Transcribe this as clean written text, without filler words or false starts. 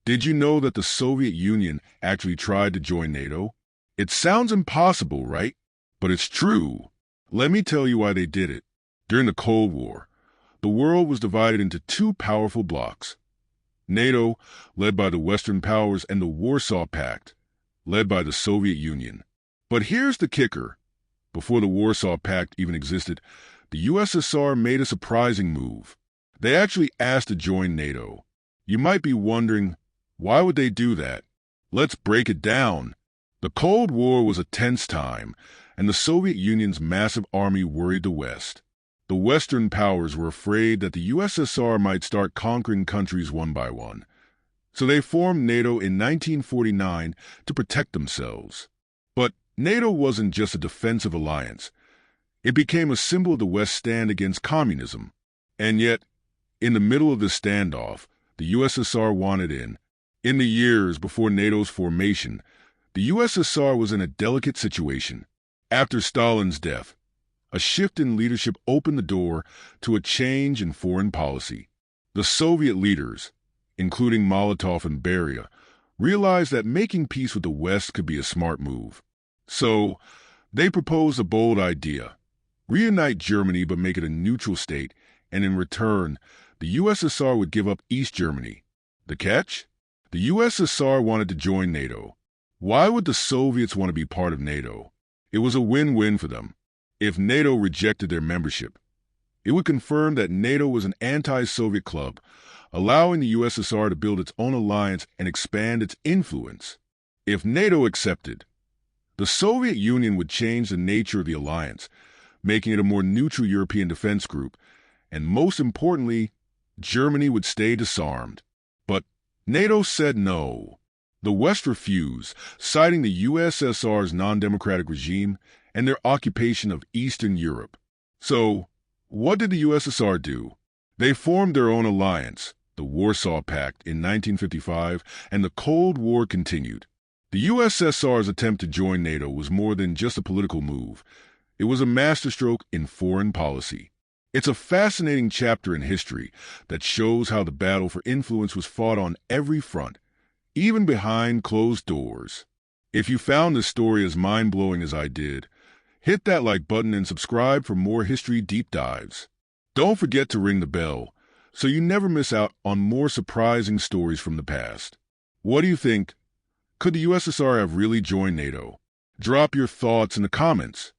Did you know that the Soviet Union actually tried to join NATO? It sounds impossible, right? But it's true. Let me tell you why they did it. During the Cold War, the world was divided into two powerful blocs. NATO, led by the Western powers, and the Warsaw Pact, led by the Soviet Union. But here's the kicker. Before the Warsaw Pact even existed, the USSR made a surprising move. They actually asked to join NATO. You might be wondering, why would they do that? Let's break it down. The Cold War was a tense time, and the Soviet Union's massive army worried the West. The Western powers were afraid that the USSR might start conquering countries one by one. So they formed NATO in 1949 to protect themselves. But NATO wasn't just a defensive alliance. It became a symbol of the West's stand against communism. And yet, in the middle of the standoff, the USSR wanted in. In the years before NATO's formation, the USSR was in a delicate situation. After Stalin's death, a shift in leadership opened the door to a change in foreign policy. The Soviet leaders, including Molotov and Beria, realized that making peace with the West could be a smart move. So, they proposed a bold idea. Reunite Germany but make it a neutral state, and in return, the USSR would give up East Germany. The catch? The USSR wanted to join NATO. Why would the Soviets want to be part of NATO? It was a win-win for them. If NATO rejected their membership, it would confirm that NATO was an anti-Soviet club, allowing the USSR to build its own alliance and expand its influence. If NATO accepted, the Soviet Union would change the nature of the alliance, making it a more neutral European defense group, and most importantly, Germany would stay disarmed. But NATO said no. The West refused, citing the USSR's non-democratic regime and their occupation of Eastern Europe. So, what did the USSR do? They formed their own alliance, the Warsaw Pact, in 1955, and the Cold War continued. The USSR's attempt to join NATO was more than just a political move. It was a masterstroke in foreign policy. It's a fascinating chapter in history that shows how the battle for influence was fought on every front, even behind closed doors. If you found this story as mind-blowing as I did, hit that like button and subscribe for more history deep dives. Don't forget to ring the bell so you never miss out on more surprising stories from the past. What do you think? Could the USSR have really joined NATO? Drop your thoughts in the comments.